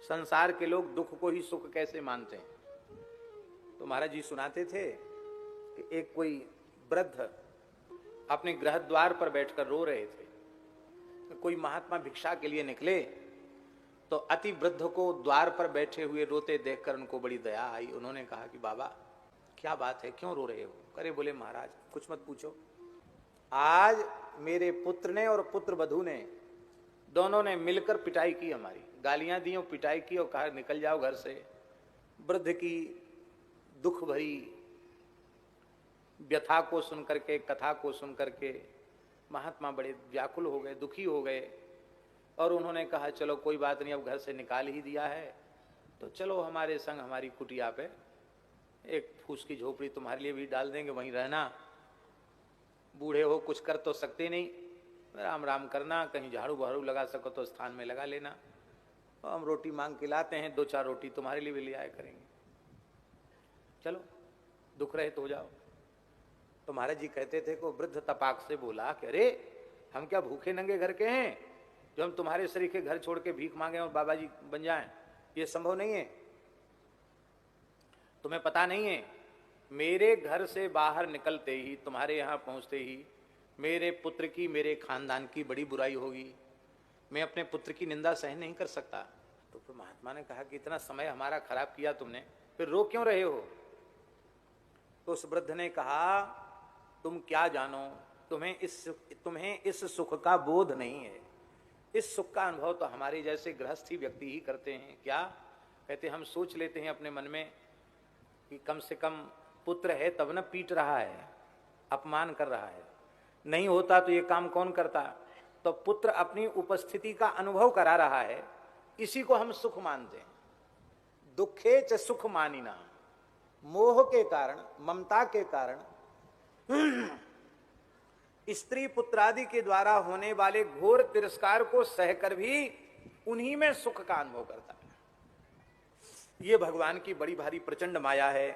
संसार के लोग दुख को ही सुख कैसे मानते हैं। तो महाराज जी सुनाते थे कि एक कोई वृद्ध अपने गृह द्वार पर बैठकर रो रहे थे। कोई महात्मा भिक्षा के लिए निकले तो अति वृद्ध को द्वार पर बैठे हुए रोते देखकर उनको बड़ी दया आई। उन्होंने कहा कि बाबा क्या बात है, क्यों रो रहे हो? अरे बोले महाराज कुछ मत पूछो, आज मेरे पुत्र ने और पुत्र वधू ने दोनों ने मिलकर पिटाई की, हमारी गालियां दी और पिटाई की और कहा निकल जाओ घर से। वृद्ध की दुख भरी व्यथा को सुनकर के, कथा को सुनकर के महात्मा बड़े व्याकुल हो गए, दुखी हो गए और उन्होंने कहा चलो कोई बात नहीं, अब घर से निकाल ही दिया है तो चलो हमारे संग हमारी कुटिया पे एक फूस की झोपड़ी तुम्हारे लिए भी डाल देंगे, वहीं रहना। बूढ़े हो कुछ कर तो सकते नहीं, राम राम करना, कहीं झाड़ू बहाड़ू लगा सको तो स्थान में लगा लेना, तो हम रोटी मांग के लाते हैं, 2-4 रोटी तुम्हारे लिए भी ले आया करेंगे, चलो दुख रहे तो हो जाओ। तो महाराज जी कहते थे को वृद्ध तपाक से बोला कि अरे हम क्या भूखे नंगे घर के हैं जो हम तुम्हारे शरीर के घर छोड़ के भीख मांगे और बाबा जी बन जाएं? ये संभव नहीं है। तुम्हें पता नहीं है, मेरे घर से बाहर निकलते ही, तुम्हारे यहाँ पहुंचते ही मेरे पुत्र की, मेरे खानदान की बड़ी बुराई होगी। मैं अपने पुत्र की निंदा सहन नहीं कर सकता। तो फिर महात्मा ने कहा कि इतना समय हमारा खराब किया तुमने, फिर रो क्यों रहे हो? तो उस वृद्ध ने कहा तुम क्या जानो, तुम्हें इस सुख का बोध नहीं है। इस सुख का अनुभव तो हमारे जैसे गृहस्थी व्यक्ति ही करते हैं। क्या कहते, हम सोच लेते हैं अपने मन में कि कम से कम पुत्र है तब न पीट रहा है, अपमान कर रहा है, नहीं होता तो ये काम कौन करता? तो पुत्र अपनी उपस्थिति का अनुभव करा रहा है, इसी को हम सुख मानते हैं। दुखे च सुख मानिना, मोह के कारण, ममता के कारण स्त्री पुत्रादि के द्वारा होने वाले घोर तिरस्कार को सहकर भी उन्हीं में सुख का अनुभव करता है। ये भगवान की बड़ी भारी प्रचंड माया है।